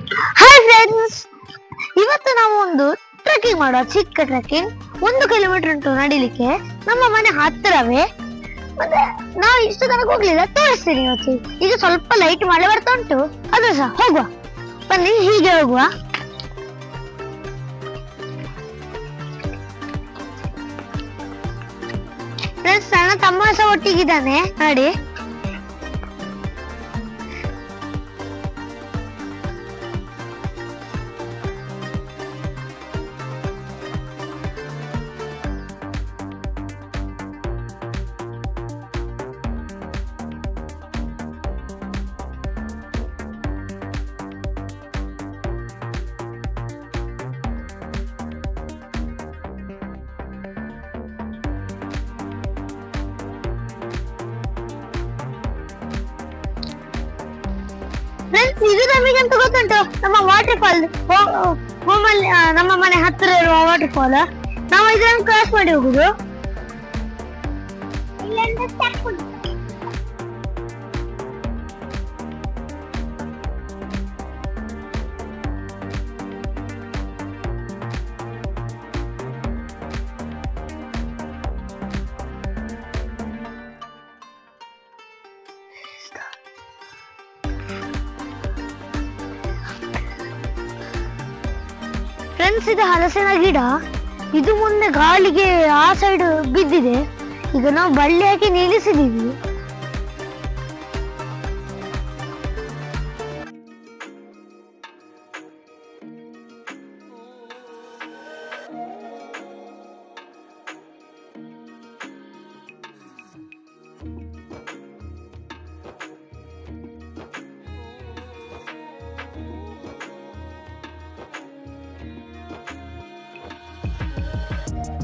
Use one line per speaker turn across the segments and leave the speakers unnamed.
Hi friends, ಇವತ್ತು ನಾವು ಒಂದು ಟ್ರೆಕ್ಕಿಂಗ್ ಮಾಡುವ. ಚಿಕ್ಕ ಟ್ರೆಕ್ಕಿಂಗ್, 1 ಕಿಲೋಮೀಟರ್ ಉಂಟು ನಡಿಲಿಕ್ಕೆ. ನಮ್ಮ ಮನೆ ಹತ್ತಿರವೇ. ಮತ್ತೆ ನಾವು ಇಷ್ಟು ತನಕ ಹೋಗ್ಲಿಲ್ಲ, ತೋರಿಸ್ತೀನಿ ಇವತ್ತು. ಈಗ ಸ್ವಲ್ಪ ಲೈಟ್ ಮಳೆ ಬರ್ತಾ ಉಂಟು, ಅದು ಸಹ ಹೋಗುವ. ಬನ್ನಿ, ಹೀಗೆ ಹೋಗುವ. ಫ್ರೆಂಡ್ಸ್, ನನ್ನ ತಮ್ಮ ಸಹ ಒಟ್ಟಿಗಿದ್ದಾನೆ ನೋಡಿ. ಫ್ರೆಂಡ್ಸ್, ಇದು ನಮಗೆ ಅಂತ ಗೊತ್ತುಂಟು, ನಮ್ಮ ವಾಟರ್ ಫಾಲ್. ನಮ್ಮ ಮನೆ ಹತ್ತಿರ ಇರುವ ವಾಟರ್ ಫಾಲ್. ನಾವು ಇದನ್ನು ಕ್ರಾಸ್ ಮಾಡಿ ಹೋಗುದು. ಫ್ರೆಂಡ್ಸ್, ಇದು ಹಲಸಿನ ಗಿಡ. ಇದು ಮೊನ್ನೆ ಗಾಳಿಗೆ ಆ ಸೈಡ್ ಬಿದ್ದಿದೆ. ಈಗ ನಾವು ಬಳ್ಳಿ ಹಾಕಿ ನಿಲ್ಲಿಸಿದೀವಿ.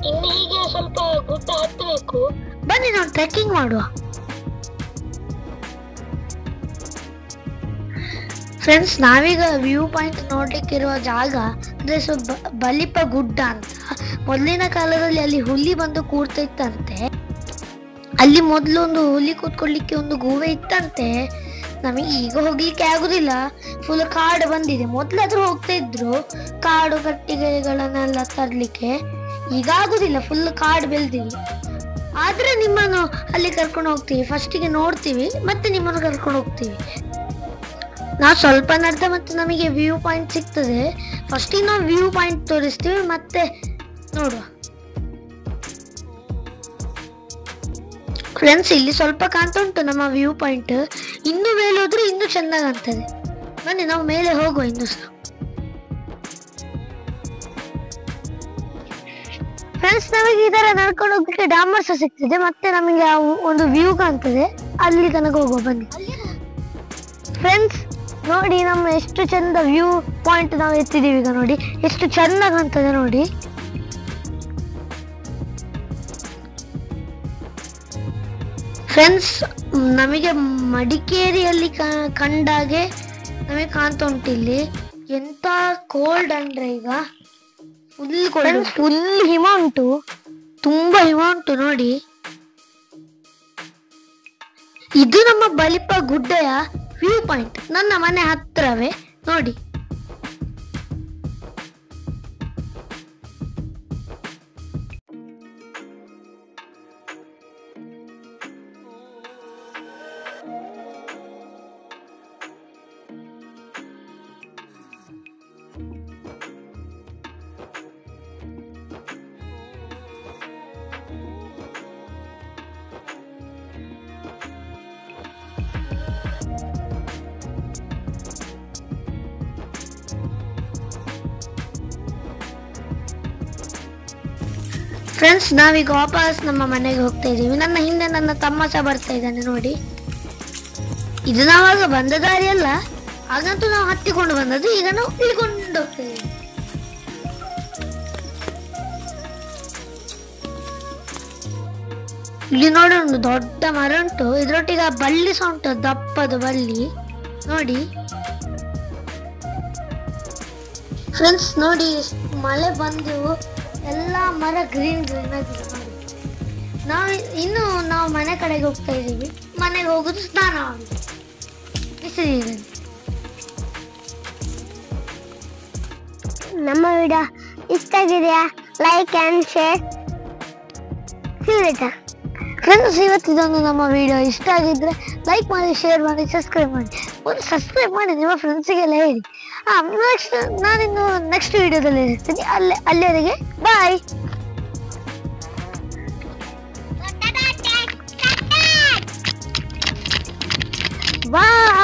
ಇನ್ನು ಹೀಗೆ ಸ್ವಲ್ಪ ಗುಡ್ಡ ಹತ್ತಬೇಕು.
ಬನ್ನಿ, ನಾವು ಟ್ರೆಕ್ಕಿಂಗ್ ಮಾಡುವ. ಫ್ರೆಂಡ್ಸ್, ನಾವೀಗ ವ್ಯೂ ಪಾಯಿಂಟ್ ನೋಡ್ಲಿಕ್ಕೆ ಇರುವ ಜಾಗ ಅಂದ್ರೆ ಬಲಿಪ ಗುಡ್ಡ ಅಂತ. ಮೊದಲಿನ ಕಾಲದಲ್ಲಿ ಅಲ್ಲಿ ಹುಲಿ ಬಂದು ಕೂರ್ತಾ ಇತ್ತಂತೆ. ಅಲ್ಲಿ ಮೊದಲು ಒಂದು ಹುಲಿ ಕೂತ್ಕೊಳ್ಳಿಕ್ಕೆ ಒಂದು ಗೂವೆ ಇತ್ತಂತೆ. ನಮಗೆ ಈಗ ಹೋಗ್ಲಿಕ್ಕೆ ಆಗುದಿಲ್ಲ, ಫುಲ್ ಕಾಡು ಬಂದಿದೆ. ಮೊದ್ಲಾದ್ರೂ ಹೋಗ್ತಾ ಇದ್ರು ಕಾಡು ಕಟ್ಟಿಗೆಗಳನ್ನೆಲ್ಲ ತರ್ಲಿಕ್ಕೆ. ಈಗ ಆಗುದಿಲ್ಲ, ಫುಲ್ ಕಾಡು ಬೆಳೆದಿವಿ. ಆದ್ರೆ ನಿಮ್ಮನ್ನು ಅಲ್ಲಿ ಕರ್ಕೊಂಡು ಹೋಗ್ತೀವಿ. ಫಸ್ಟಿಗೆ ನೋಡ್ತೀವಿ, ಮತ್ತೆ ನಿಮ್ಮನ್ನು ಕರ್ಕೊಂಡು ಹೋಗ್ತೀವಿ. ನಾವು ಸ್ವಲ್ಪ ನಡೆದ ಮತ್ತೆ ನಮಗೆ ವ್ಯೂ ಪಾಯಿಂಟ್ ಸಿಗ್ತದೆ. ಫಸ್ಟಿಗೆ ನಾವು ವ್ಯೂ ಪಾಯಿಂಟ್ ತೋರಿಸ್ತೀವಿ, ಮತ್ತೆ ನೋಡುವ. ಫ್ರೆಂಡ್ಸ್, ಇಲ್ಲಿ ಸ್ವಲ್ಪ ಕಾಣ್ತಾ ಉಂಟು ನಮ್ಮ ವ್ಯೂ ಪಾಯಿಂಟ್. ಇನ್ನು ಮೇಲೆ ಹೋದ್ರೆ ಇನ್ನು ಚೆಂದ ಕಾಣ್ತದೆ. ಬನ್ನಿ, ನಾವು ಮೇಲೆ ಹೋಗುವ ಇನ್ನು ಸಹ. ಫ್ರೆಂಡ್ಸ್, ನಮಗೆ ಇದರ ನಡ್ಕೊಂಡು ಹೋಗ್ಲಿಕ್ಕೆ ಡಾಂಬರ್ ಸಹ ಸಿಗ್ತದೆ. ಮತ್ತೆ ನಮಗೆ ಒಂದು ವ್ಯೂ ಕಾಣ್ತದೆ, ಅಲ್ಲಿ ತನಕ ಹೋಗುವ. ಬನ್ನಿ ಫ್ರೆಂಡ್ಸ್, ನೋಡಿ ನಮ್ಮ ಎಷ್ಟು ಚಂದ ವ್ಯೂ ಪಾಯಿಂಟ್ ನಾವು ಎತ್ತಿದೀವಿ. ಈಗ ನೋಡಿ ಎಷ್ಟು ಚಂದ ಕಾಣ್ತದೆ ನೋಡಿ. ಫ್ರೆಂಡ್ಸ್, ನಮಗೆ ಮಡಿಕೇರಿಯಲ್ಲಿ ಕಂಡಾಗೆ ನಮಗೆ ಕಾಣ್ತಾ ಉಂಟು ಇಲ್ಲಿ. ಎಂತ ಕೋಲ್ಡ್ ಅಂದ್ರೆ ಈಗ ಫುಲ್ ಕೋಲ್ಡ್, ಫುಲ್ ಹಿಮ ಉಂಟು, ತುಂಬಾ ಹಿಮ ಉಂಟು ನೋಡಿ. ಇದು ನಮ್ಮ ಬಲಿಪ ಗುಡ್ಡೆಯ ವ್ಯೂ ಪಾಯಿಂಟ್, ನನ್ನ ಮನೆ ಹತ್ತಿರವೇ ನೋಡಿ. ಫ್ರೆಂಡ್ಸ್, ನಾವೀಗ ವಾಪಸ್ ನಮ್ಮ ಮನೆಗೆ ಹೋಗ್ತಾ ಇದೀವಿ. ನನ್ನ ಹಿಂದೆ ನನ್ನ ತಮ್ಮ ಸಹ ಬರ್ತಾ ಇದ್ದಾನೆ ನೋಡಿ. ಇದು ನಾವಾಗ ಬಂದ ದಾರಿ ಅಲ್ಲ, ಹಾಗಂತೂ ನಾವು ಹತ್ತಿಕೊಂಡು ಬಂದದ್ದು. ಈಗ ನಾವು ಇಳ್ಕೊಂಡು ಹೋಗ್ತಾ ಇದೀವಿ. ಇಲ್ಲಿ ನೋಡಿ, ಒಂದು ದೊಡ್ಡ ಮರ ಉಂಟು, ಇದ್ರೊಟ್ಟಿಗೆ ಬಳ್ಳಿ ಸಹ ಉಂಟು, ದಪ್ಪದ ಬಳ್ಳಿ ನೋಡಿ. ಫ್ರೆಂಡ್ಸ್, ನೋಡಿ ಮಳೆ ಬಂದು ಎಲ್ಲ ಮರ ಗ್ರೀನ್ ಗ್ರೀನ್ ಆಗಿದೆ ನೋಡಿ. ನಾವು ಮನೆ ಕಡೆಗೆ ಹೋಗ್ತಾ ಇದೀವಿ. ಮನೆಗೆ ಹೋಗುದು ಸ್ನಾನ ಮಾಡುದು ಬಿಸಿಲಿನಲ್ಲಿ.
ನಮ್ಮ ವಿಡಿಯೋ ಇಷ್ಟ ಆಗಿದೆಯಾ? Like and share.
ಫ್ರೆಂಡ್ಸ್, ಇವತ್ತಿದೊಂದು ನಮ್ಮ ವಿಡಿಯೋ ಇಷ್ಟ ಆಗಿದ್ರೆ ಲೈಕ್ ಮಾಡಿ, ಶೇರ್ ಮಾಡಿ, ಸಬ್ಸ್ಕ್ರೈಬ್ ಮಾಡಿ. ಒಂದು ಸಬ್ಸ್ಕ್ರೈಬ್ ಮಾಡಿ ನಿಮ್ಮ ಫ್ರೆಂಡ್ಸಿಗೆಲ್ಲ ಹೇಳಿ. ನೆಕ್ಸ್ಟ್ ನಾನಿನ್ನು ನೆಕ್ಸ್ಟ್ ವಿಡಿಯೋದಲ್ಲಿ ಇರ್ತೀನಿ. ಅಲ್ಲಿವರೆಗೆ ಬಾಯ್.
ಬಾಯ್.